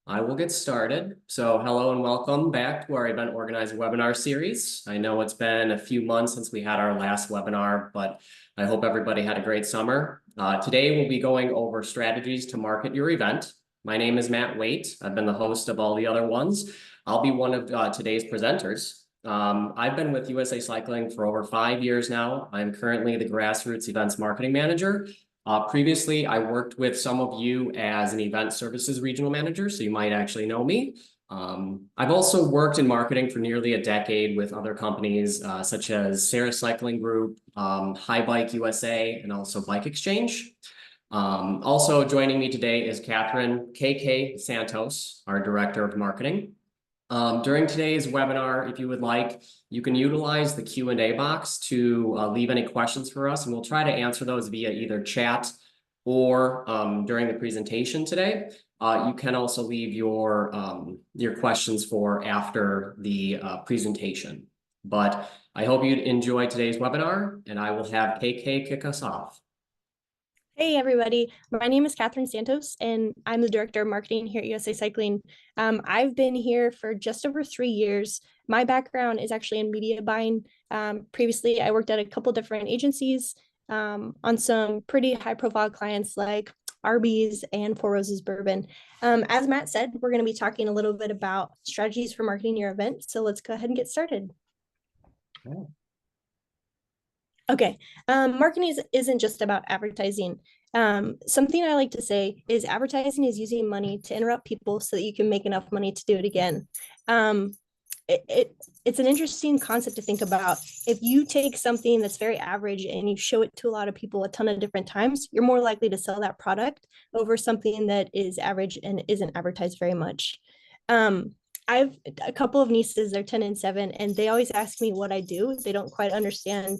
I will get started. So hello and welcome back to our event organizer webinar series. I know it's been a few months since we had our last webinar, but I hope everybody had a great summer. Today we'll be going over strategies to market your event. My name is Matt Waite. I've been the host of all the other ones. I'll be one of today's presenters. I've been with USA Cycling for over 5 years now. I'm currently the Grassroots Events Marketing Manager. Previously, I worked with some of you as an event services regional manager, so you might actually know me. I've also worked in marketing for nearly a decade with other companies such as Sarah Cycling Group, High Bike USA, and also Bike Exchange. Also joining me today is Katherine KK Santos, our Director of Marketing. During today's webinar, if you would like, you can utilize the Q&A box to leave any questions for us, and we'll try to answer those via either chat or during the presentation today. You can also leave your questions for after the presentation. But I hope you enjoy today's webinar, and I will have KK kick us off. Hey everybody, my name is Katherine Santos and I'm the Director of Marketing here at USA Cycling. I've been here for just over 3 years. My background is actually in media buying. Previously, I worked at a couple different agencies on some pretty high profile clients like Arby's and Four Roses Bourbon. As Matt said, we're going to be talking a little bit about strategies for marketing your event. So let's go ahead and get started. Okay, marketing isn't just about advertising. Something I like to say is advertising is using money to interrupt people so that you can make enough money to do it again. It's an interesting concept to think about. If you take something that's very average and you show it to a lot of people a ton of different times, you're more likely to sell that product over something that is average and isn't advertised very much. I've a couple of nieces, they're 10 and 7, and they always ask me what I do. They don't quite understand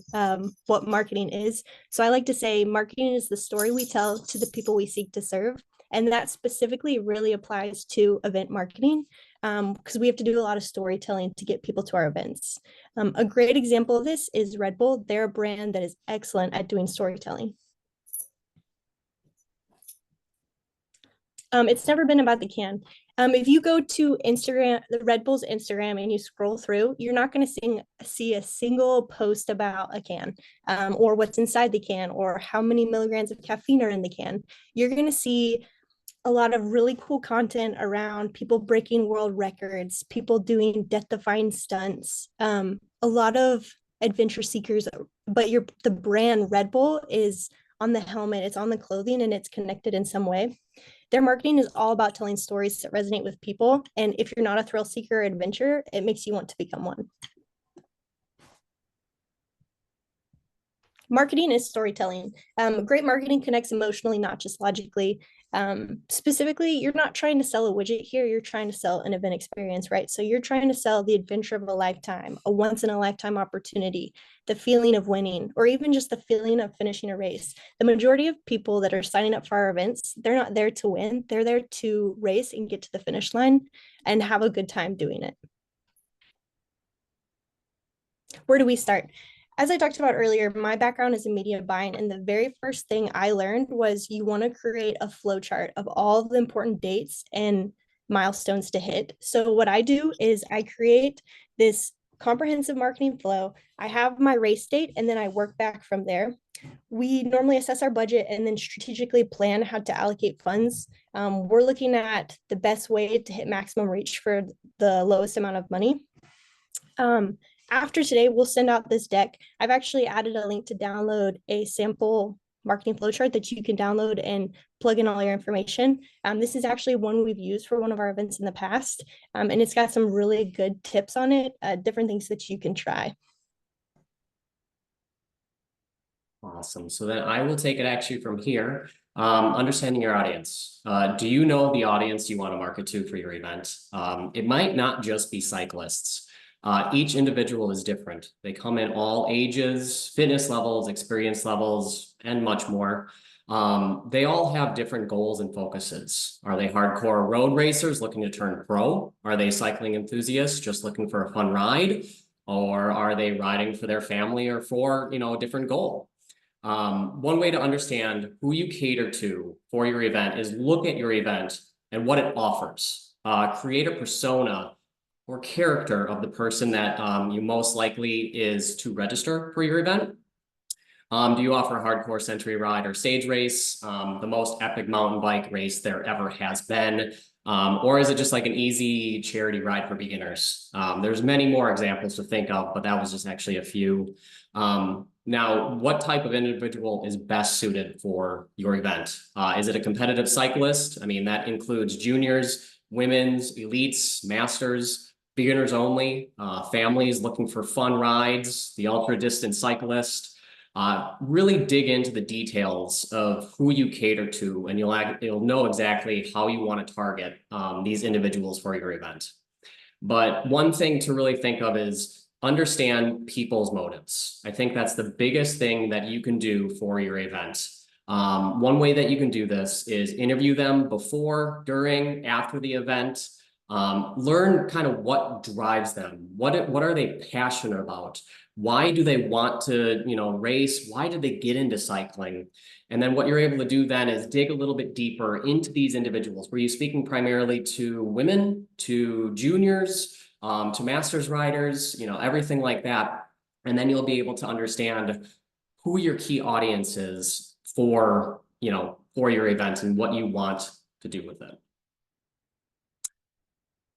what marketing is. So I like to say marketing is the story we tell to the people we seek to serve. And that specifically really applies to event marketing because we have to do a lot of storytelling to get people to our events. A great example of this is Red Bull. They're a brand that is excellent at doing storytelling. It's never been about the can. If you go to Instagram, the Red Bull's Instagram, and you scroll through, you're not going to see a single post about a can or what's inside the can or how many milligrams of caffeine are in the can. You're going to see a lot of really cool content around people breaking world records, people doing death-defying stunts, a lot of adventure seekers, but the brand Red Bull is on the helmet, it's on the clothing, and it's connected in some way. Their marketing is all about telling stories that resonate with people. And if you're not a thrill seeker or adventurer, it makes you want to become one. Marketing is storytelling. Great marketing connects emotionally, not just logically. Specifically, you're not trying to sell a widget here, you're trying to sell an event experience, right? So you're trying to sell the adventure of a lifetime, a once in a lifetime opportunity, the feeling of winning, or even just the feeling of finishing a race. The majority of people that are signing up for our events, they're not there to win, they're there to race and get to the finish line and have a good time doing it. Where do we start? As I talked about earlier, my background is in media buying, and the very first thing I learned was you want to create a flow chart of all the important dates and milestones to hit. So what I do is I create this comprehensive marketing flow. I have my race date, and then I work back from there. We normally assess our budget and then strategically plan how to allocate funds. We're looking at the best way to hit maximum reach for the lowest amount of money. After today, we'll send out this deck. I've actually added a link to download a sample marketing flowchart that you can download and plug in all your information. This is actually one we've used for one of our events in the past, and it's got some really good tips on it, different things that you can try. Awesome. So then I will take it actually from here. Understanding your audience. Do you know the audience you want to market to for your event? It might not just be cyclists. Each individual is different. They come in all ages, fitness levels, experience levels, and much more. They all have different goals and focuses. Are they hardcore road racers looking to turn pro? Are they cycling enthusiasts just looking for a fun ride? Or are they riding for their family or for, a different goal? One way to understand who you cater to for your event is look at your event and what it offers. create a persona or character of the person that you most likely is to register for your event. Do you offer a hardcore century ride or stage race, the most epic mountain bike race there ever has been? Or is it just like an easy charity ride for beginners? There's many more examples to think of, but that was just actually a few. Now, what type of individual is best suited for your event? Is it a competitive cyclist? I mean, that includes juniors, women's, elites, masters, beginners only, families looking for fun rides, the ultra distance cyclist. Really dig into the details of who you cater to, and you'll know exactly how you want to target these individuals for your event. But one thing to really think of is understand people's motives. I think that's the biggest thing that you can do for your event. One way that you can do this is interview them before, during, after the event. Learn kind of what drives them. What are they passionate about? Why do they want to, race? Why did they get into cycling? And then what you're able to do then is dig a little bit deeper into these individuals. Were you speaking primarily to women, to juniors, to masters riders, everything like that? And then you'll be able to understand who your key audience is for your event and what you want to do with it.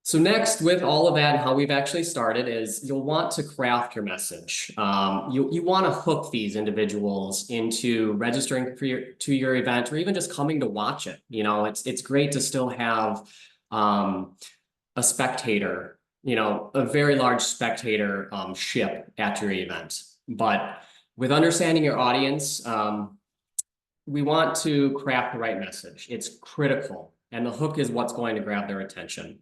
So next, with all of that and how we've actually started, is you'll want to craft your message. You want to hook these individuals into registering to your event, or even just coming to watch it. It's great to still have a spectator, a very large spectator ship at your event. But with understanding your audience, we want to craft the right message. It's critical, and the hook is what's going to grab their attention.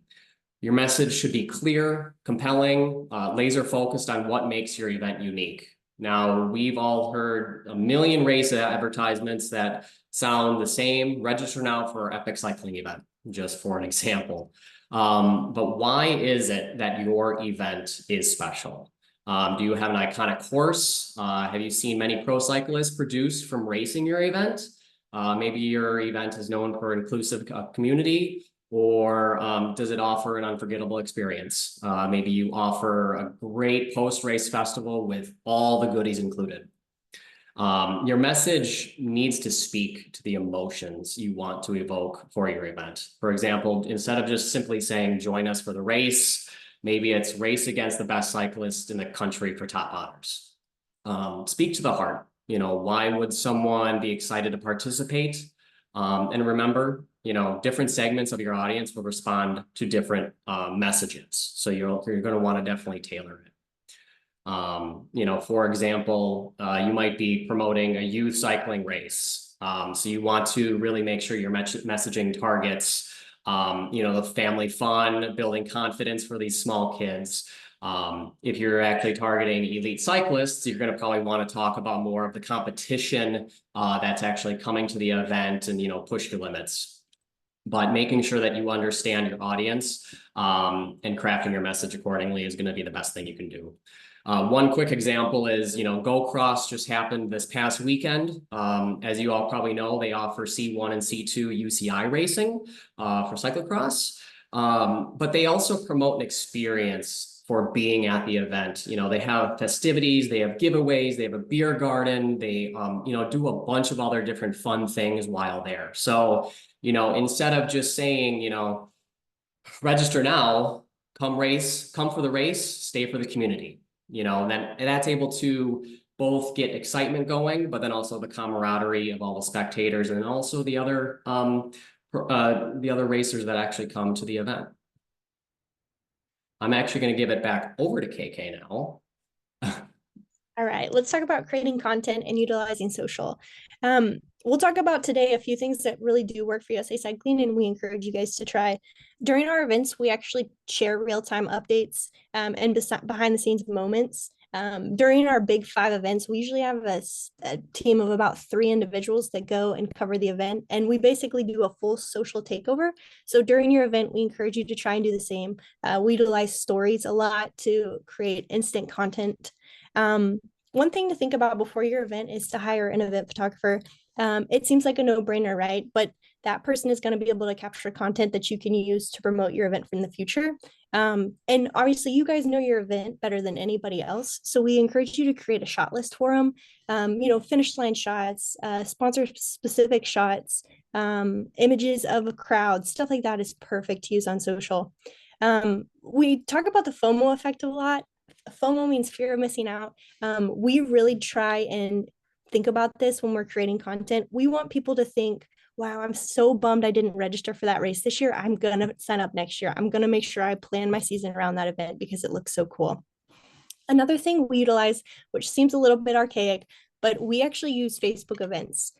Your message should be clear, compelling, laser focused on what makes your event unique. Now, we've all heard a million race advertisements that sound the same. Register now for our epic cycling event, just for an example. But why is it that your event is special? Do you have an iconic horse? Have you seen many pro cyclists produced from racing your event? Maybe your event is known for inclusive community. Or does it offer an unforgettable experience? Maybe you offer a great post-race festival with all the goodies included. Your message needs to speak to the emotions you want to evoke for your event. For example, instead of just simply saying, join us for the race, maybe it's race against the best cyclist in the country for top honors. Speak to the heart. Why would someone be excited to participate? And remember, different segments of your audience will respond to different messages. So you're going to want to definitely tailor it. For example, you might be promoting a youth cycling race. So you want to really make sure your messaging targets, the family fun, building confidence for these small kids. If you're actually targeting elite cyclists, you're going to probably want to talk about more of the competition that's actually coming to the event and, push your limits. But making sure that you understand your audience and crafting your message accordingly is going to be the best thing you can do. One quick example is, Go Cross just happened this past weekend. As you all probably know, they offer C1 and C2 UCI racing for cyclocross. But they also promote an experience for being at the event. They have festivities, they have giveaways, they have a beer garden, they, do a bunch of other different fun things while there. So, instead of just saying, register now, come for the race, stay for the community, and that's able to both get excitement going, but then also the camaraderie of all the spectators and also the other racers that actually come to the event. I'm actually going to give it back over to KK now. All right, let's talk about creating content and utilizing social. We'll talk about today a few things that really do work for USA Cycling, and we encourage you guys to try. During our events, we actually share real-time updates and behind-the-scenes moments. During our big 5 events, we usually have a team of about 3 individuals that go and cover the event, and we basically do a full social takeover. So during your event, we encourage you to try and do the same. We utilize stories a lot to create instant content. One thing to think about before your event is to hire an event photographer. It seems like a no-brainer, right? But that person is going to be able to capture content that you can use to promote your event in the future. And obviously, you guys know your event better than anybody else. So we encourage you to create a shot list for them. Finish line shots, sponsor specific shots, images of a crowd, stuff like that is perfect to use on social. We talk about the FOMO effect a lot. FOMO means fear of missing out. We really try and think about this when we're creating content. We want people to think, wow, I'm so bummed I didn't register for that race this year. I'm going to sign up next year. I'm going to make sure I plan my season around that event because it looks so cool. Another thing we utilize, which seems a little bit archaic, but we actually use Facebook events.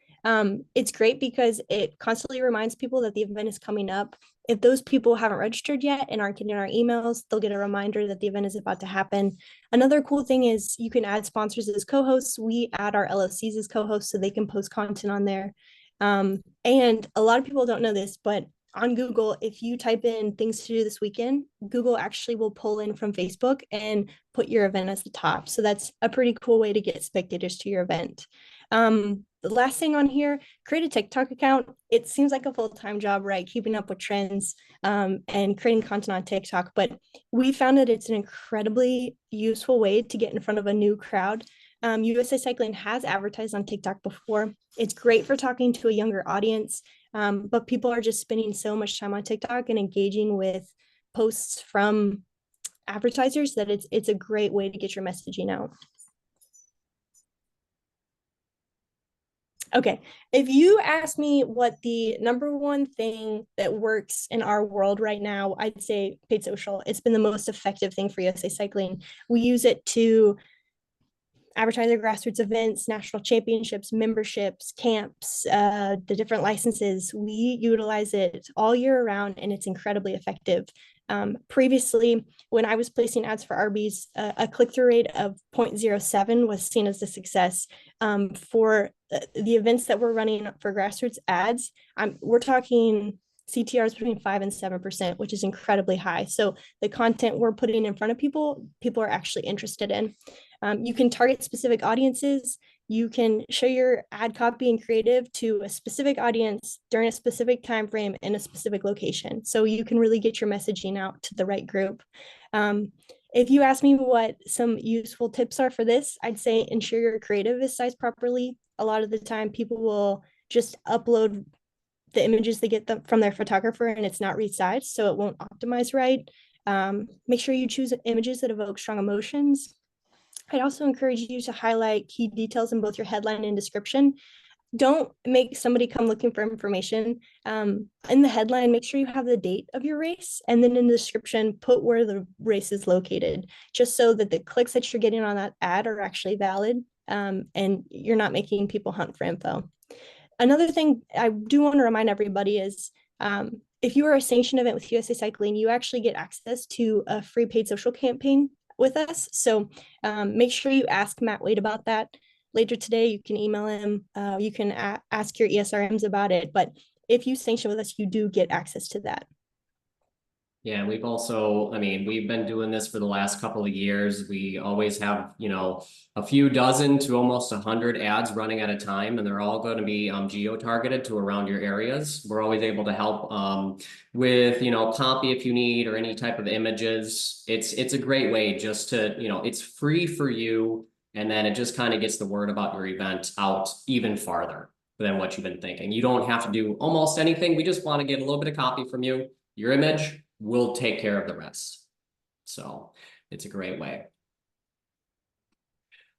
It's great because it constantly reminds people that the event is coming up. If those people haven't registered yet and aren't getting our emails, they'll get a reminder that the event is about to happen. Another cool thing is you can add sponsors as co-hosts. We add our LOCs as co-hosts so they can post content on there. And a lot of people don't know this, but on Google, if you type in things to do this weekend, Google actually will pull in from Facebook and put your event as the top. So that's a pretty cool way to get spectators to your event. The last thing on here, create a TikTok account. It seems like a full-time job, right? Keeping up with trends and creating content on TikTok. But we found that it's an incredibly useful way to get in front of a new crowd. USA Cycling has advertised on TikTok before. It's great for talking to a younger audience, but people are just spending so much time on TikTok and engaging with posts from advertisers that it's a great way to get your messaging out. Okay, if you ask me what the number one thing that works in our world right now, I'd say paid social. It's been the most effective thing for USA Cycling. We use it to advertise our grassroots events, national championships, memberships, camps, the different licenses. We utilize it all year round and it's incredibly effective. Previously, when I was placing ads for RBs, a click-through rate of 0.07 was seen as a success. For the events that we're running for grassroots ads, we're talking CTRs between 5 and 7%, which is incredibly high. So the content we're putting in front of people are actually interested in. You can target specific audiences. You can show your ad copy and creative to a specific audience during a specific time frame in a specific location. So you can really get your messaging out to the right group. If you ask me what some useful tips are for this, I'd say ensure your creative is sized properly. A lot of the time, people will just upload the images they get from their photographer and it's not resized, so it won't optimize right. Make sure you choose images that evoke strong emotions. I'd also encourage you to highlight key details in both your headline and description. Don't make somebody come looking for information. In the headline, make sure you have the date of your race, and then in the description, put where the race is located, just so that the clicks that you're getting on that ad are actually valid, and you're not making people hunt for info. Another thing I do want to remind everybody is if you are a sanctioned event with USA Cycling, you actually get access to a free paid social campaign with us. So make sure you ask Matt Waite about that later today. You can email him. You can ask your ESRMs about it. But if you sanction with us, you do get access to that. Yeah, we've also, we've been doing this for the last couple of years. We always have, a few dozen to almost 100 ads running at a time, and they're all going to be geo-targeted to around your areas. We're always able to help with, copy if you need or any type of images. It's a great way just to, it's free for you, and then it just kind of gets the word about your event out even farther than what you've been thinking. You don't have to do almost anything. We just want to get a little bit of copy from you, your image. We'll take care of the rest. So it's a great way.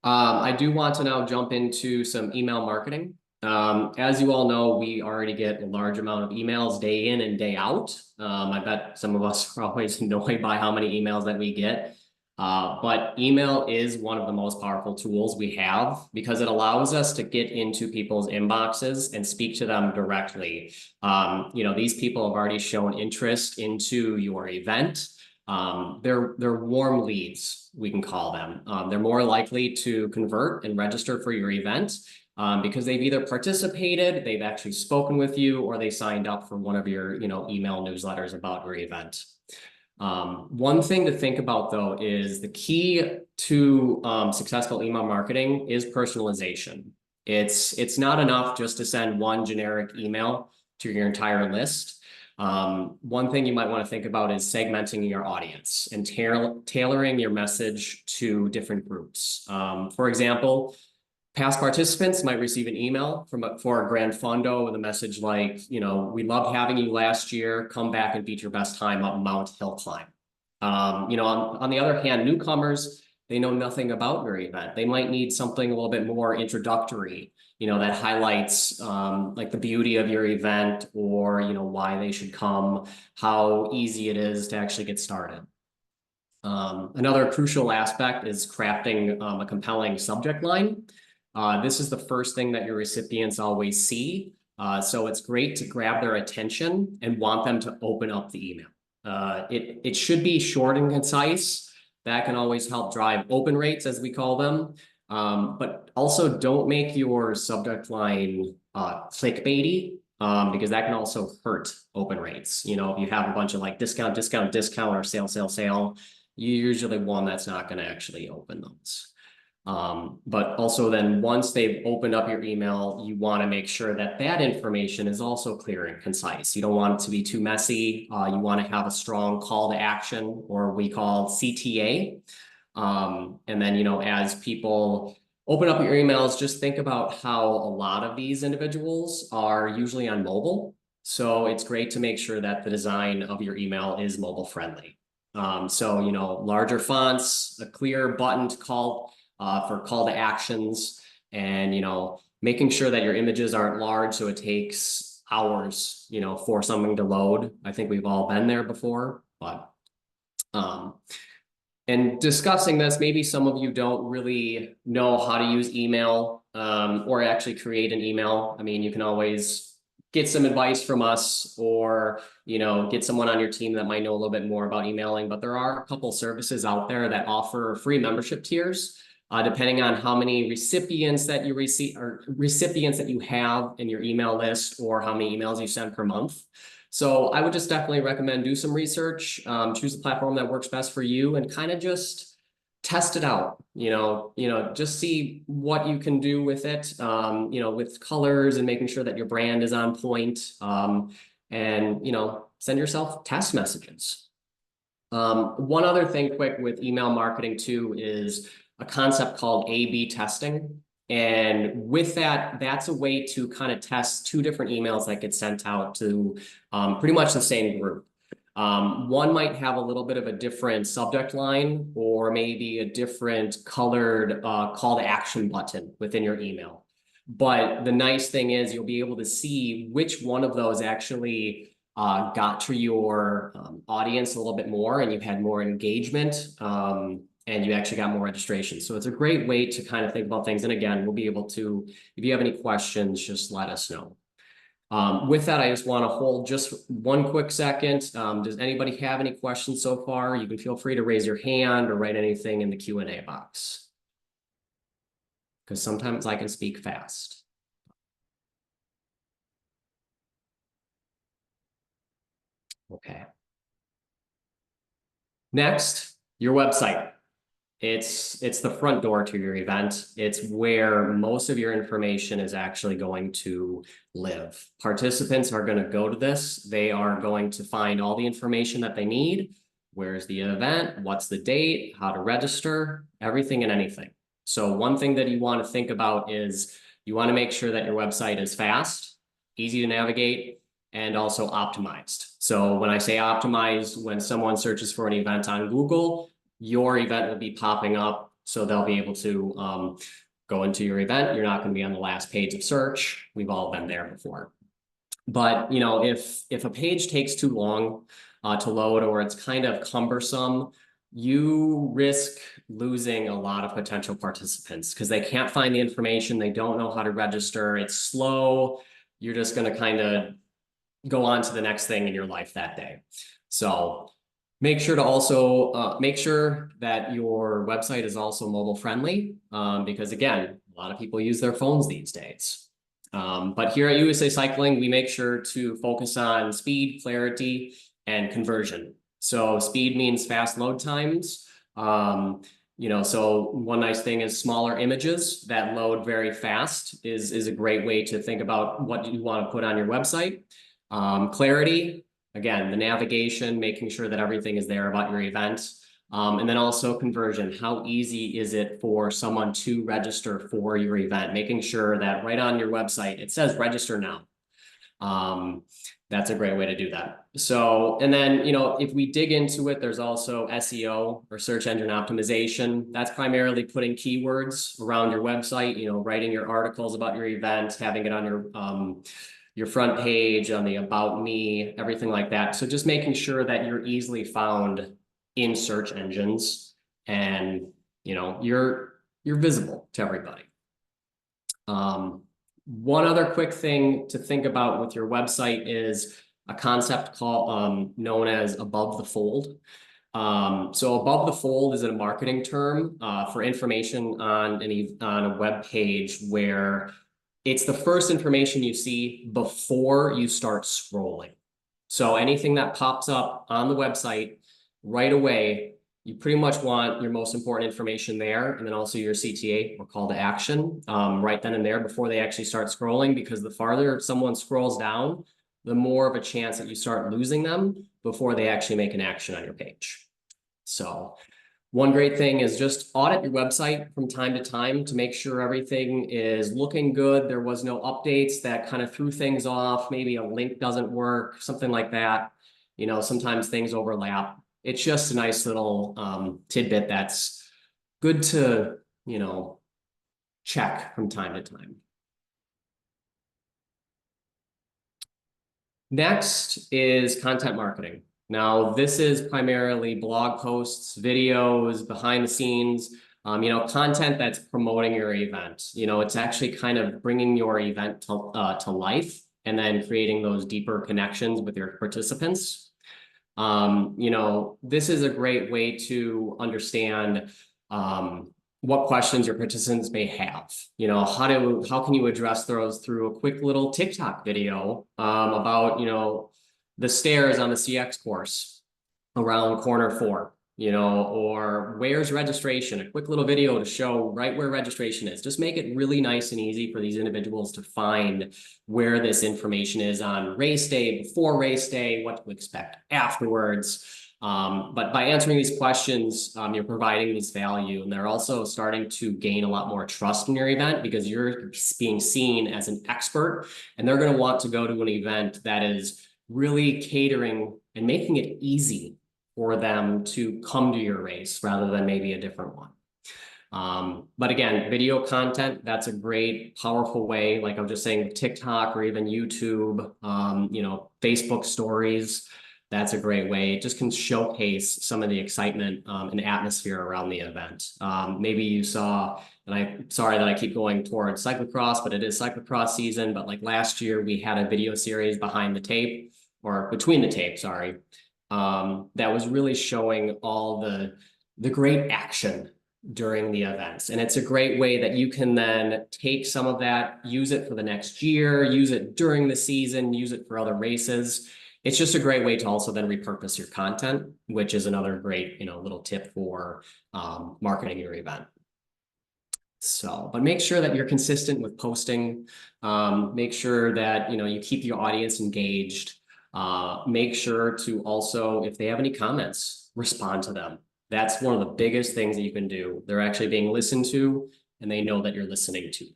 I do want to now jump into some email marketing. As you all know, we already get a large amount of emails day in and day out. I bet some of us are always annoyed by how many emails that we get. But email is one of the most powerful tools we have because it allows us to get into people's inboxes and speak to them directly. These people have already shown interest into your event. They're warm leads, we can call them. They're more likely to convert and register for your event because they've either participated, they've actually spoken with you, or they signed up for one of your email newsletters about your event. One thing to think about though is the key to successful email marketing is personalization. It's not enough just to send one generic email. to your entire list. One thing you might want to think about is segmenting your audience and tailoring your message to different groups. For example, past participants might receive an email for a grand fondo with a message like, we loved having you last year. Come back and beat your best time up Mount Hill Climb. On the other hand, newcomers, they know nothing about your event. They might need something a little bit more introductory, that highlights like the beauty of your event, or, why they should come, how easy it is to actually get started. Another crucial aspect is crafting a compelling subject line. This is the first thing that your recipients always see. So it's great to grab their attention and want them to open up the email. It should be short and concise. That can always help drive open rates, as we call them. But also don't make your subject line clickbaity, because that can also hurt open rates. If you have a bunch of like discount, discount, discount, or sale, sale, sale, you usually one that's not going to actually open those. But also then once they've opened up your email, you want to make sure that that information is also clear and concise. You don't want it to be too messy. You want to have a strong call to action, or we call CTA. And then, as people open up your emails, just think about how a lot of these individuals are usually on mobile. So it's great to make sure that the design of your email is mobile friendly. So, larger fonts, a clear button to call for call to actions, and, making sure that your images aren't large so it takes hours, for something to load. I think we've all been there before, but and discussing this, maybe some of you don't really know how to use email or actually create an email. I mean, you can always get some advice from us, or, get someone on your team that might know a little bit more about emailing, but there are a couple services out there that offer free membership tiers. Depending on how many recipients that you receive, or recipients that you have in your email list, or how many emails you send per month. So I would just definitely recommend do some research, choose a platform that works best for you, and kind of just test it out. Just see what you can do with it, with colors and making sure that your brand is on point, and, send yourself test messages. One other thing quick with email marketing too is a concept called A/B testing. And with that, that's a way to kind of test two different emails that get sent out to pretty much the same group. One might have a little bit of a different subject line, or maybe a different colored call to action button within your email. But the nice thing is you'll be able to see which one of those actually got to your audience a little bit more, and you've had more engagement, and you actually got more registration. So it's a great way to kind of think about things. And again, we'll be able to, if you have any questions, just let us know. With that, I just want to hold just one quick second. Does anybody have any questions so far? You can feel free to raise your hand or write anything in the Q&A box, because sometimes I can speak fast. Okay. Next, your website. It's the front door to your event. It's where most of your information is actually going to live. Participants are going to go to this. They are going to find all the information that they need. Where's the event? What's the date? How to register? Everything and anything. So one thing that you want to think about is you want to make sure that your website is fast, easy to navigate, and also optimized. So when I say optimized, when someone searches for an event on Google, your event will be popping up, so they'll be able to go into your event. You're not going to be on the last page of search. We've all been there before. But if a page takes too long to load, or it's kind of cumbersome, you risk losing a lot of potential participants because they can't find the information. They don't know how to register. It's slow. You're just going to kind of go on to the next thing in your life that day. So make sure to also make sure that your website is also mobile friendly, because again, a lot of people use their phones these days. But here at USA Cycling, we make sure to focus on speed, clarity, and conversion. So speed means fast load times. So one nice thing is smaller images that load very fast is a great way to think about what you want to put on your website. Clarity, again, the navigation, making sure that everything is there about your event. And then also conversion. How easy is it for someone to register for your event? Making sure that right on your website, it says register now. That's a great way to do that. So, and then, if we dig into it, there's also SEO or search engine optimization. That's primarily putting keywords around your website, writing your articles about your event, having it on your front page, on the About Me, everything like that. So just making sure that you're easily found in search engines and, you're visible to everybody. One other quick thing to think about with your website is a concept called known as above the fold. So above the fold is a marketing term for information on a web page where it's the first information you see before you start scrolling. So anything that pops up on the website right away, you pretty much want your most important information there, and then also your CTA or call to action right then and there before they actually start scrolling, because the farther someone scrolls down, the more of a chance that you start losing them before they actually make an action on your page. So one great thing is just audit your website from time to time to make sure everything is looking good. There was no updates that kind of threw things off. Maybe a link doesn't work, something like that. Sometimes things overlap. It's just a nice little tidbit that's good to, check from time to time. Next is content marketing. Now, this is primarily blog posts, videos, behind the scenes, content that's promoting your event. It's actually kind of bringing your event to life and then creating those deeper connections with your participants. This is a great way to understand what questions your participants may have. How can you address those through a quick little TikTok video about, the stairs on the CX course around corner 4, or where's registration, a quick little video to show right where registration is. Just make it really nice and easy for these individuals to find where this information is on race day, before race day, what to expect afterwards. But by answering these questions, you're providing this value, and they're also starting to gain a lot more trust in your event because you're being seen as an expert, and they're going to want to go to an event that is really catering and making it easy for them to come to your race rather than maybe a different one. But again, video content, that's a great, powerful way. Like I'm just saying, TikTok or even YouTube, Facebook stories, that's a great way. It just can showcase some of the excitement and atmosphere around the event. Maybe you saw, and I'm sorry that I keep going towards cyclocross, but it is cyclocross season. But like last year, we had a video series behind the tape, or between the tape, sorry, that was really showing all the great action during the events. And it's a great way that you can then take some of that, use it for the next year, use it during the season, use it for other races. It's just a great way to also then repurpose your content, which is another great, little tip for marketing your event. So, but make sure that you're consistent with posting. Make sure that, you keep your audience engaged. Make sure to also, if they have any comments, respond to them. That's one of the biggest things that you can do. They're actually being listened to, and they know that you're listening to them.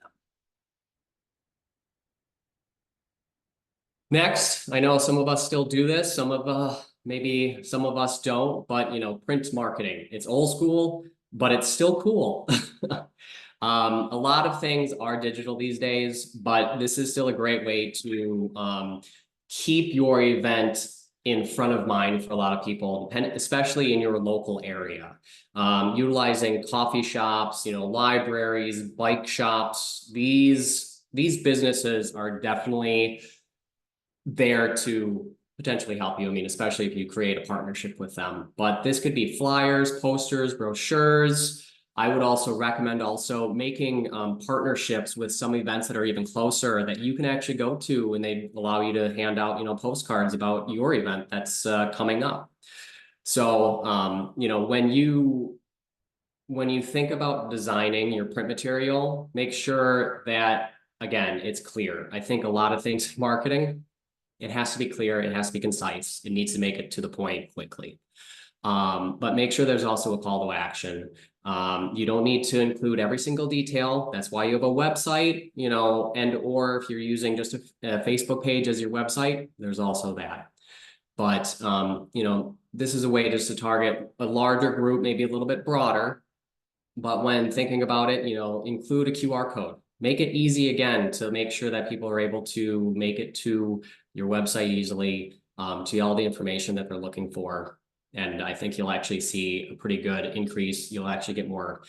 Next, I know some of us still do this. Maybe some of us don't, but print marketing, it's old school, but it's still cool. A lot of things are digital these days, but this is still a great way to keep your event in front of mind for a lot of people, especially in your local area. Utilizing coffee shops, libraries, bike shops. These businesses are definitely there to potentially help you. I mean, especially if you create a partnership with them. But this could be flyers, posters, brochures. I would also recommend making partnerships with some events that are even closer that you can actually go to, and they allow you to hand out, postcards about your event that's coming up. So, when you think about designing your print material, make sure that, again, it's clear. I think a lot of things in marketing, It has to be clear, it has to be concise, it needs to make it to the point quickly. But make sure there's also a call to action. You don't need to include every single detail. That's why you have a website, you know, and or if you're using just a Facebook page as your website, there's also that. But, you know, this is a way just to target a larger group, maybe a little bit broader. But when thinking about it, you know, include a QR code. Make it easy again to make sure that people are able to make it to your website easily, to all the information that they're looking for. And I think you'll actually see a pretty good increase. You'll actually get more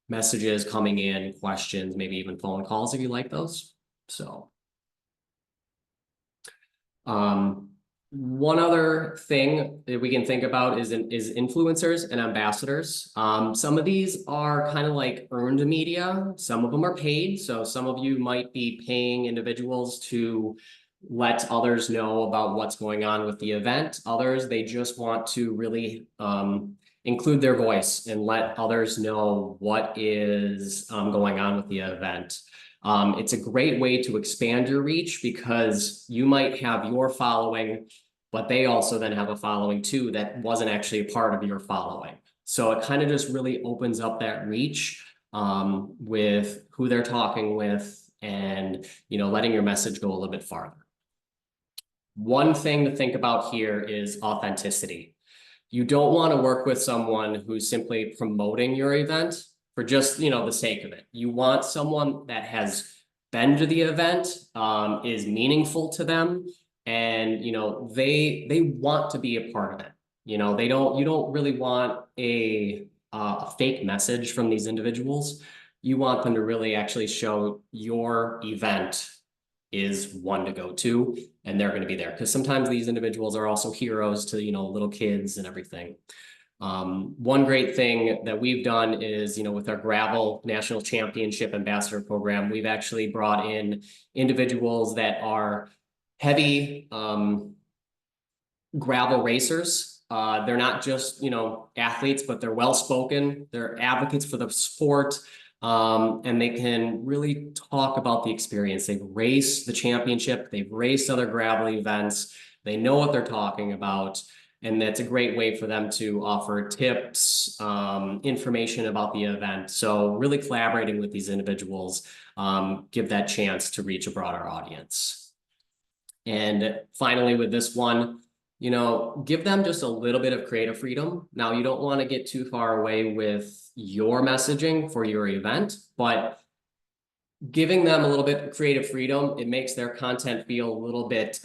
messages coming in, questions, maybe even phone calls if you like those. So one other thing that we can think about is influencers and ambassadors. Some of these are kind of like earned media. Some of them are paid. So some of you might be paying individuals to let others know about what's going on with the event. Others, they just want to really include their voice and let others know what is going on with the event. It's a great way to expand your reach because you might have your following, but they also then have a following too that wasn't actually a part of your following. So it kind of just really opens up that reach with who they're talking with and, you know, letting your message go a little bit farther. One thing to think about here is authenticity. You don't want to work with someone who's simply promoting your event for just, you know, the sake of it. You want someone that has been to the event, is meaningful to them, and, you know, they want to be a part of it. You know, you don't really want a fake message from these individuals. You want them to really actually show your event is one to go to, and they're going to be there. Because sometimes these individuals are also heroes to, you know, little kids and everything. One great thing that we've done is, you know, with our gravel national championship ambassador program, we've actually brought in individuals that are heavy gravel racers. They're not just, you know, athletes, but they're well-spoken. They're advocates for the sport. And they can really talk about the experience. They've raced the championship. They've raced other gravel events. They know what they're talking about. And that's a great way for them to offer tips, information about the event. So really collaborating with these individuals, give that chance to reach a broader audience. And finally, with this one, you know, give them just a little bit of creative freedom. Now, you don't want to get too far away with your messaging for your event, but giving them a little bit of creative freedom, it makes their content feel a little bit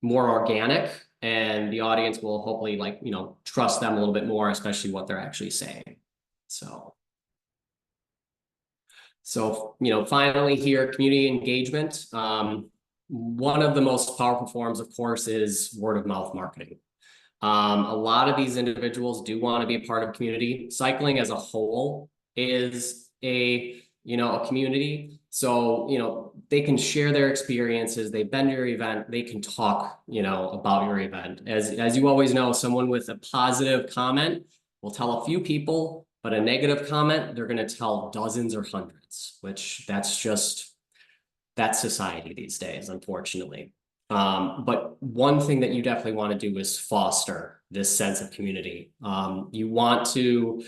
more organic, and the audience will hopefully, like, you know, trust them a little bit more, especially what they're actually saying. So, you know, finally here, community engagement. One of the most powerful forms, of course, is word of mouth marketing. A lot of these individuals do want to be a part of community. Cycling as a whole is a, you know, a community. So, you know, they can share their experiences. They've been to your event. They can talk, you know, about your event. As you always know, someone with a positive comment will tell a few people, but a negative comment, they're going to tell dozens or hundreds, which that's society these days, unfortunately. But one thing that you definitely want to do is foster this sense of community. You want to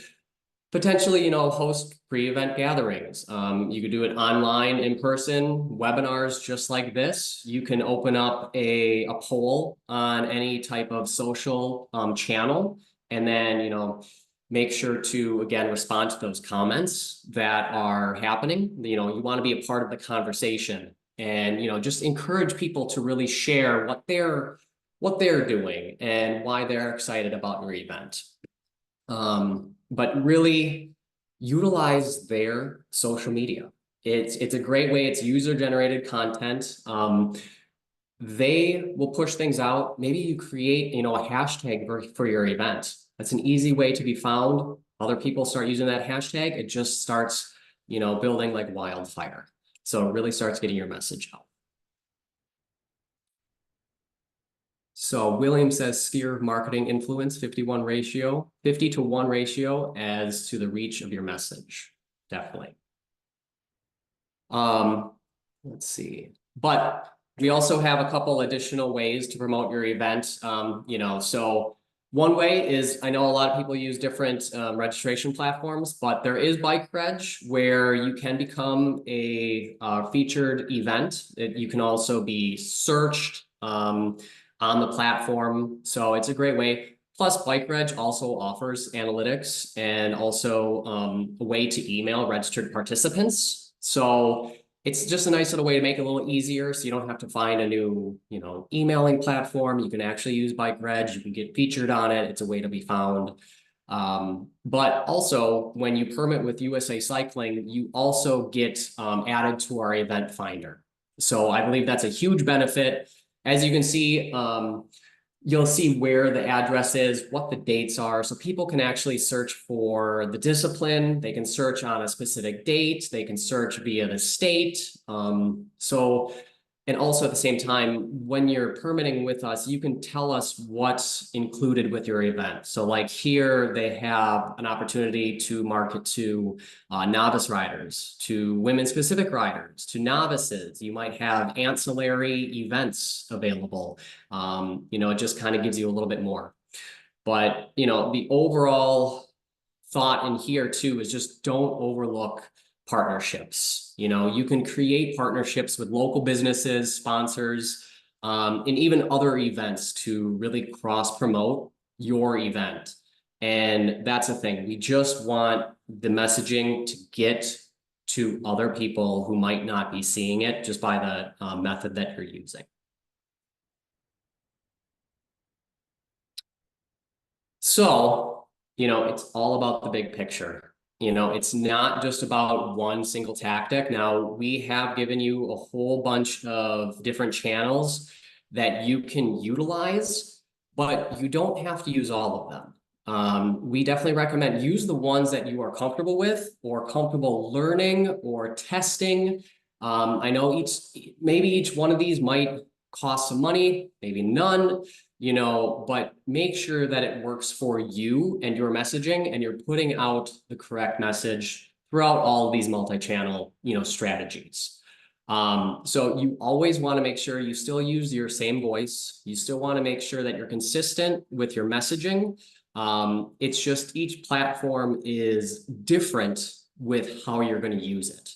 potentially, you know, host pre-event gatherings. You could do it online, in person, webinars just like this. You can open up a poll on any type of social channel, and then, you know, make sure to, again, respond to those comments that are happening. You know, you want to be a part of the conversation, and, you know, just encourage people to really share what they're doing and why they're excited about your event. But really utilize their social media. It's a great way. It's user-generated content. They will push things out. Maybe you create, you know, a hashtag for your event. That's an easy way to be found. Other people start using that hashtag. It just starts, you know, building like wildfire. So it really starts getting your message out. So William says sphere of marketing influence 50 to 1 ratio as to the reach of your message. Definitely. Let's see. But We also have a couple additional ways to promote your event. So one way is, I know a lot of people use different registration platforms, but there is Bike Reg where you can become a featured event. You can also be searched on the platform. So it's a great way. Plus, Bike Reg also offers analytics and also a way to email registered participants. So it's just a nice little way to make it a little easier, so you don't have to find a new, emailing platform. You can actually use Bike Reg. You can get featured on it. It's a way to be found. But also, when you permit with USA Cycling, you also get added to our event finder. So I believe that's a huge benefit. As you can see, you'll see where the address is, what the dates are. So people can actually search for the discipline. They can search on a specific date. They can search via the state. And also at the same time, when you're permitting with us, you can tell us what's included with your event. So like here, they have an opportunity to market to novice riders, to women-specific riders, to novices. You might have ancillary events available. It just kind of gives you a little bit more. But, the overall thought in here too is just don't overlook partnerships. You can create partnerships with local businesses, sponsors, and even other events to really cross promote your event. And that's the thing. We just want the messaging to get to other people who might not be seeing it just by the method that you're using. So, it's all about the big picture. It's not just about one single tactic. Now, we have given you a whole bunch of different channels that you can utilize, but you don't have to use all of them. We definitely recommend use the ones that you are comfortable with or comfortable learning or testing. I know maybe each one of these might cost some money, maybe none. But make sure that it works for you and your messaging, and you're putting out the correct message throughout all of these multi-channel, strategies. So you always want to make sure you still use your same voice. You still want to make sure that you're consistent with your messaging. It's just each platform is different with how you're going to use it.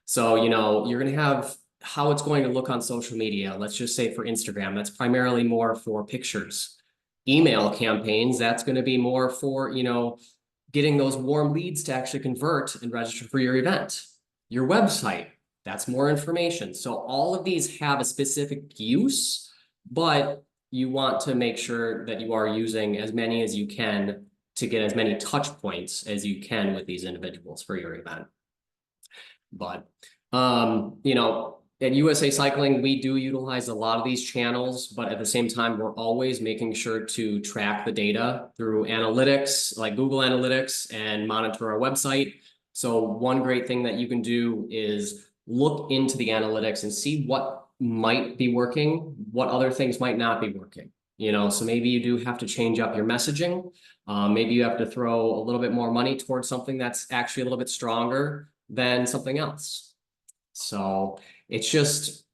So, you're going to have how it's going to look on social media. Let's just say for Instagram, that's primarily more for pictures. Email campaigns, that's going to be more for, getting those warm leads to actually convert and register for your event. Your website, that's more information. So all of these have a specific use, but you want to make sure that you are using as many as you can to get as many touch points as you can with these individuals for your event. But, at USA Cycling, we do utilize a lot of these channels, but at the same time, we're always making sure to track the data through analytics, like Google Analytics, and monitor our website. So one great thing that you can do is look into the analytics and see what might be working, what other things might not be working. So maybe you do have to change up your messaging. Maybe you have to throw a little bit more money towards something that's actually a little bit stronger than something else. So it's just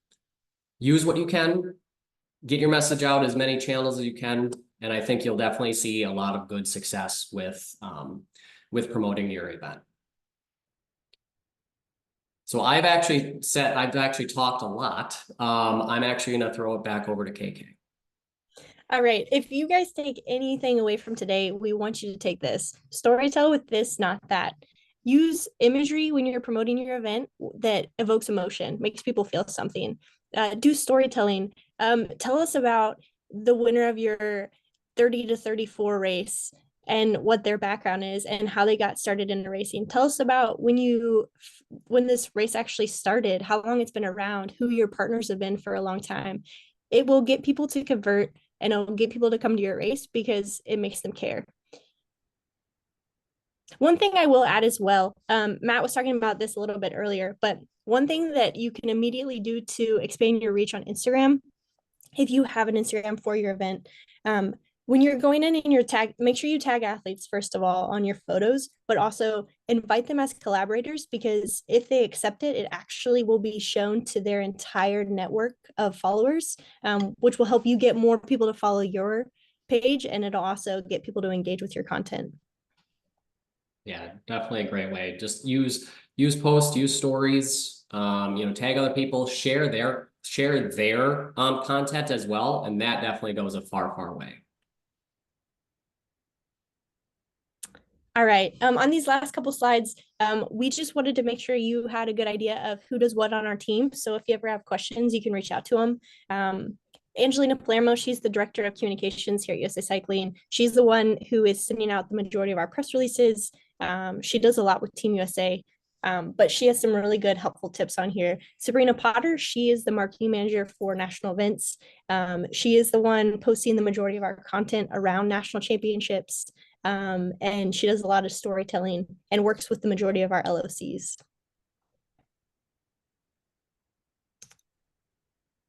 use what you can, get your message out as many channels as you can, and I think you'll definitely see a lot of good success with promoting your event. So I've actually talked a lot. I'm actually going to throw it back over to KK. All right. If you guys take anything away from today, we want you to take this. Storytell with this, not that. Use imagery when you're promoting your event that evokes emotion, makes people feel something. Do storytelling. Tell us about the winner of your 30 to 34 race and what their background is and how they got started in racing. Tell us about when this race actually started, how long it's been around, who your partners have been for a long time. It will get people to convert and it'll get people to come to your race because it makes them care. One thing I will add as well, Matt was talking about this a little bit earlier, but one thing that you can immediately do to expand your reach on Instagram, if you have an Instagram for your event, when you're going in and you're make sure you tag athletes first of all on your photos, but also invite them as collaborators, because if they accept it, it actually will be shown to their entire network of followers, which will help you get more people to follow your page, and it'll also get people to engage with your content. Yeah, definitely a great way. Just use posts, use stories, tag other people, share their content as well, and that definitely goes a far, far way. All right. On these last couple slides, we just wanted to make sure you had a good idea of who does what on our team. So if you ever have questions, you can reach out to them. Angelina Palermo, she's the director of communications here at USA Cycling. She's the one who is sending out the majority of our press releases. She does a lot with Team USA, but she has some really good, helpful tips on here. Sabrina Potter, she is the marketing manager for national events. She is the one posting the majority of our content around national championships. And she does a lot of storytelling and works with the majority of our LOCs.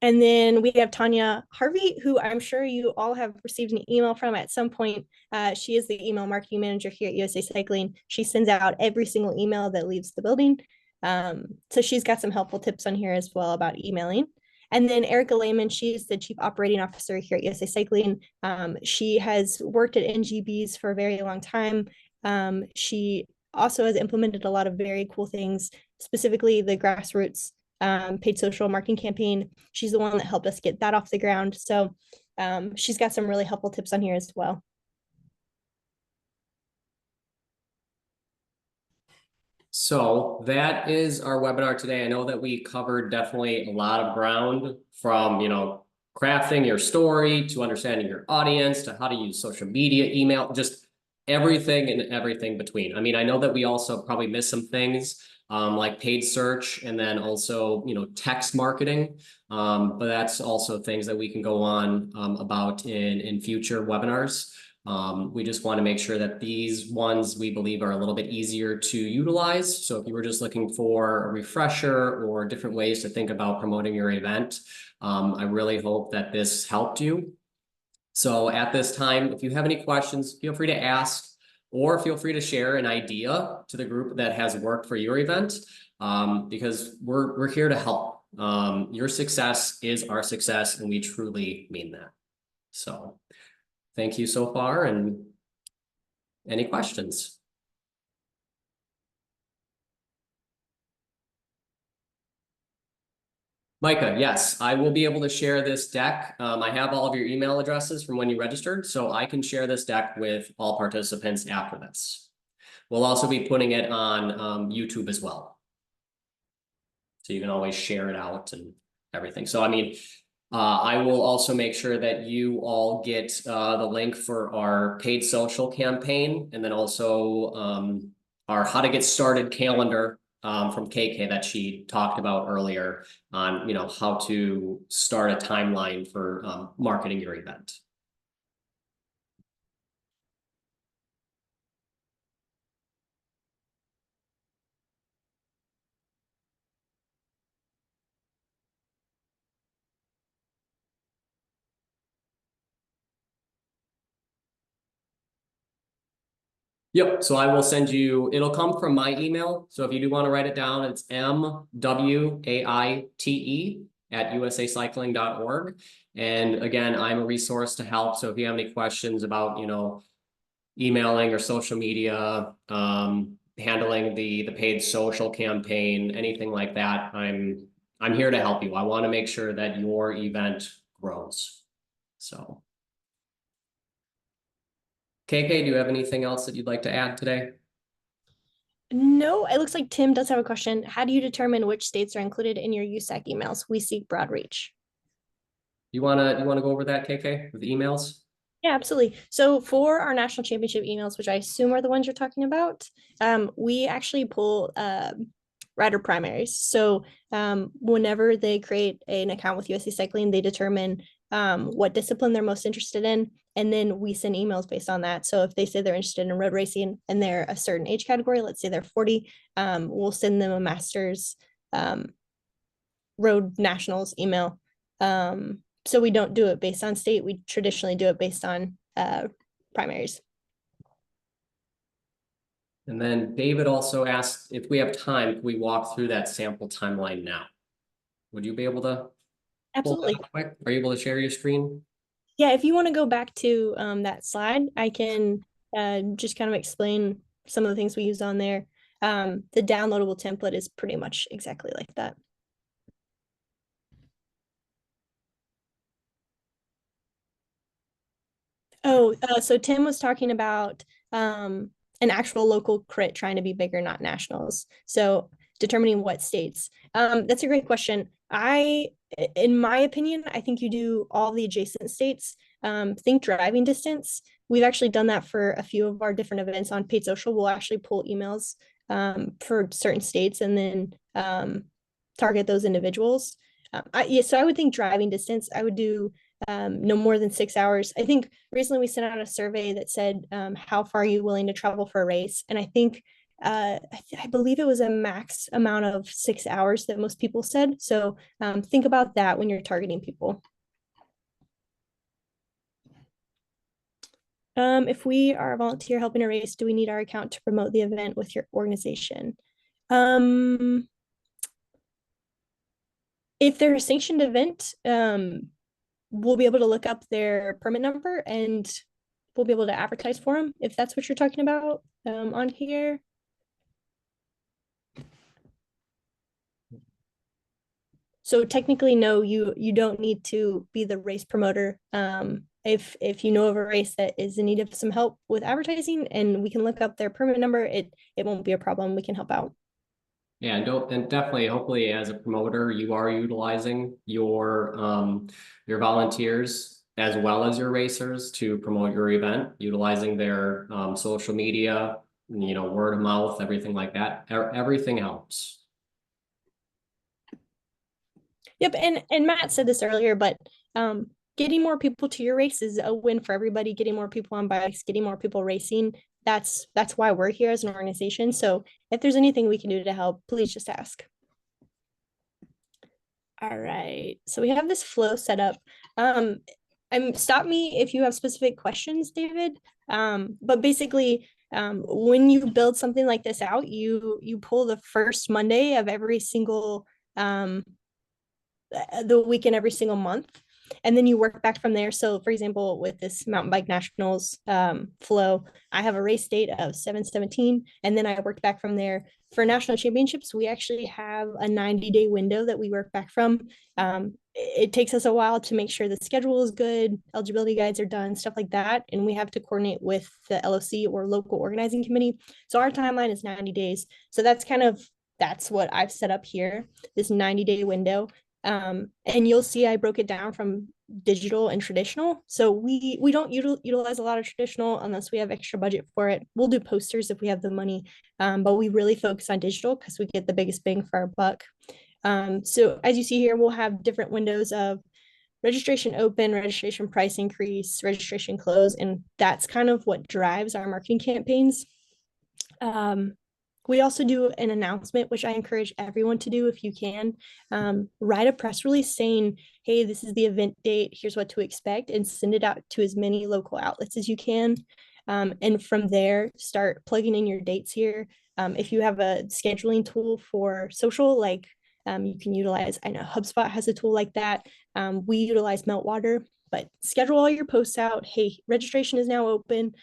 And then we have Tanya Harvey, who I'm sure you all have received an email from at some point. She is the email marketing manager here at USA Cycling. She sends out every single email that leaves the building. So she's got some helpful tips on here as well about emailing. And then Erica Lehman, she's the chief operating officer here at USA Cycling. She has worked at NGBs for a very long time. She also has implemented a lot of very cool things, specifically the grassroots paid social marketing campaign. She's the one that helped us get that off the ground. So she's got some really helpful tips on here as well. So that is our webinar today. I know that we covered definitely a lot of ground, from, crafting your story to understanding your audience to how to use social media, email, just everything and everything between. I mean, I know that we also probably missed some things, like paid search, and then also, text marketing. But that's also things that we can go on about in future webinars. We just want to make sure that these ones we believe are a little bit easier to utilize. So if you were just looking for a refresher or different ways to think about promoting your event, I really hope that this helped you. So at this time, if you have any questions, feel free to ask, or feel free to share an idea to the group that has worked for your event, because we're here to help. Your success is our success, and we truly mean that. So thank you so far, and any questions? Micah, yes, I will be able to share this deck. I have all of your email addresses from when you registered, so I can share this deck with all participants after this. We'll also be putting it on YouTube as well, so you can always share it out and everything. So, I mean, I will also make sure that you all get the link for our paid social campaign, and then also our how to get started calendar from KK that she talked about earlier on, how to start a timeline for marketing your event. Yep. So I will send you, it'll come from my email. So if you do want to write it down, it's mwaite@usacycling.org. And again, I'm a resource to help. So if you have any questions about, emailing or social media, handling the paid social campaign, anything like that, I'm here to help you. I want to make sure that your event grows. So. KK, do you have anything else that you'd like to add today? No, it looks like Tim does have a question. How do you determine which states are included in your USAC emails? We seek broad reach. You wanna go over that, KK, with emails? Yeah, absolutely. So for our national championship emails, which I assume are the ones you're talking about, we actually pull rider primaries. So whenever they create an account with USA Cycling, they determine what discipline they're most interested in, and then we send emails based on that. So if they say they're interested in road racing and they're a certain age category, let's say they're 40, we'll send them a master's road nationals email. So we don't do it based on state. We traditionally do it based on primaries. And then David also asked if we have time, can we walk through that sample timeline now? Would you be able to pull that Absolutely. up quick? Are you able to share your screen? Yeah, if you want to go back to that slide, I can just kind of explain some of the things we use on there. The downloadable template is pretty much exactly like that. Oh, so Tim was talking about an actual local crit trying to be bigger, not nationals. So determining what states. That's a great question. In my opinion, I think you do all the adjacent states. Think driving distance. We've actually done that for a few of our different events on paid social. We'll actually pull emails for certain states and then target those individuals. So I would think driving distance. I would do no more than 6 hours. I think recently we sent out a survey that said, how far are you willing to travel for a race? And I think, I believe it was a max amount of 6 hours that most people said. So think about that when you're targeting people. If we are a volunteer helping a race, do we need our account to promote the event with your organization? If they're a sanctioned event, we'll be able to look up their permit number and we'll be able to advertise for them if that's what you're talking about on here. So technically, no, you don't need to be the race promoter. If you know of a race that is in need of some help with advertising and we can look up their permit number, it won't be a problem. We can help out. Yeah, and definitely, hopefully, as a promoter, you are utilizing your volunteers as well as your racers to promote your event, utilizing their social media, word of mouth, everything like that. Everything helps. Yep, and Matt said this earlier, but getting more people to your race is a win for everybody. Getting more people on bikes, getting more people racing. That's why we're here as an organization. So if there's anything we can do to help, please just ask. All right, so we have this flow set up. Stop me if you have specific questions, David. But basically, when you build something like this out, you pull the first Monday of every single the weekend every single month, and then you work back from there. So for example, with this mountain bike nationals flow, I have a race date of 7/17, and then I worked back from there. For national championships, we actually have a 90-day window that we work back from. It takes us a while to make sure the schedule is good, eligibility guides are done, stuff like that, and we have to coordinate with the LOC or local organizing committee. So our timeline is 90 days. So that's what I've set up here, this 90-day window. And you'll see I broke it down from digital and traditional. So we don't utilize a lot of traditional unless we have extra budget for it. We'll do posters if we have the money, but we really focus on digital because we get the biggest bang for our buck. So as you see here, we'll have different windows of registration open, registration price increase, registration close, and that's kind of what drives our marketing campaigns. We also do an announcement, which I encourage everyone to do if you can. Write a press release saying, hey, this is the event date, here's what to expect, and send it out to as many local outlets as you can. And from there, start plugging in your dates here. If you have a scheduling tool for social, like you can utilize, I know HubSpot has a tool like that. We utilize Meltwater, but schedule all your posts out. Hey, registration is now open.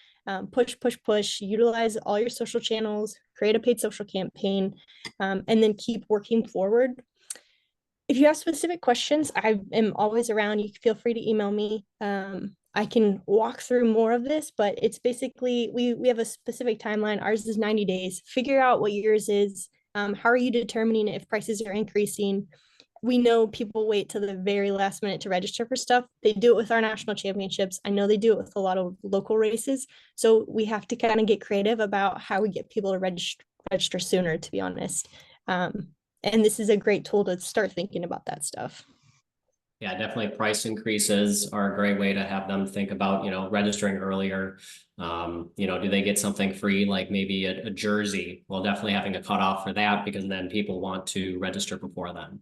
Push, push, push, utilize all your social channels, create a paid social campaign, and then keep working forward. If you have specific questions, I am always around. You can feel free to email me. I can walk through more of this, but it's basically, we have a specific timeline. Ours is 90 days. Figure out what yours is. How are you determining if prices are increasing? We know people wait till the very last minute to register for stuff. They do it with our national championships. I know they do it with a lot of local races. So we have to kind of get creative about how we get people to register sooner, to be honest. And this is a great tool to start thinking about that stuff. Yeah, definitely price increases are a great way to have them think about, registering earlier. Do they get something free, like maybe a jersey? Well, definitely having a cutoff for that because then people want to register before then.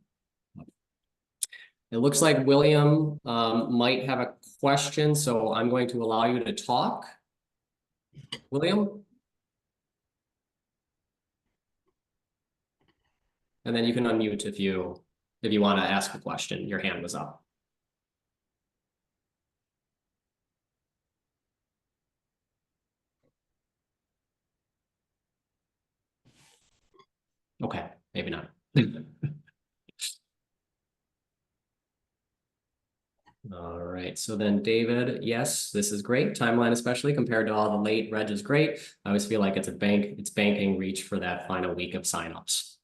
It looks like William might have a question, so I'm going to allow you to talk. William? And then you can unmute if you want to ask a question. Your hand was up. Okay, maybe not. All right, so then David, yes, this is great. Timeline, especially compared to all the late reg is great. I always feel like it's banking reach for that final week of signups.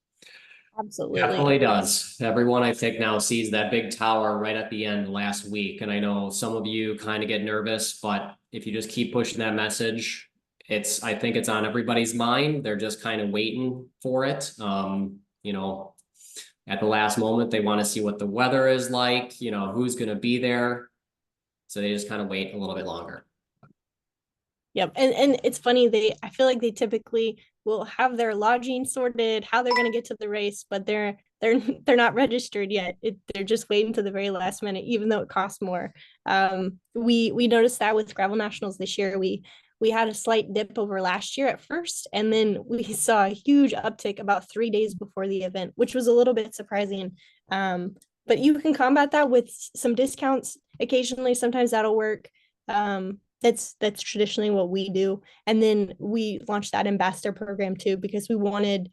Absolutely. Definitely does. Everyone I think now sees that big tower right at the end last week. And I know some of you kind of get nervous, but if you just keep pushing that message, I think it's on everybody's mind. They're just kind of waiting for it. You know, at the last moment, they want to see what the weather is like, you know, who's going to be there. So they just kind of wait a little bit longer. Yep. And it's funny, I feel like they typically will have their lodging sorted, how they're gonna get to the race, but they're not registered yet. They're just waiting to the very last minute, even though it costs more. We noticed that with Gravel Nationals this year. We had a slight dip over last year at first, and then we saw a huge uptick about 3 days before the event, which was a little bit surprising. But you can combat that with some discounts occasionally. Sometimes that'll work. That's traditionally what we do. And then we launched that ambassador program too, because we wanted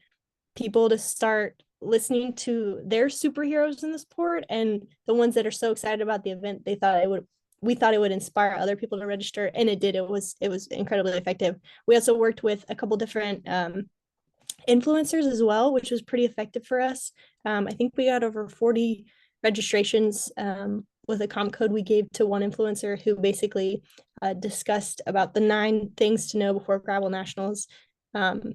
people to start listening to their superheroes in the sport, and the ones that are so excited about the event, we thought it would inspire other people to register, and it did. It was incredibly effective. We also worked with a couple different influencers as well, which was pretty effective for us. I think we got over 40 registrations with a comp code we gave to one influencer who basically discussed about the 9 things to know before Gravel Nationals.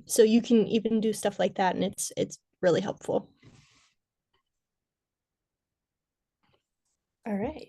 So you can even do stuff like that, and it's really helpful. All right.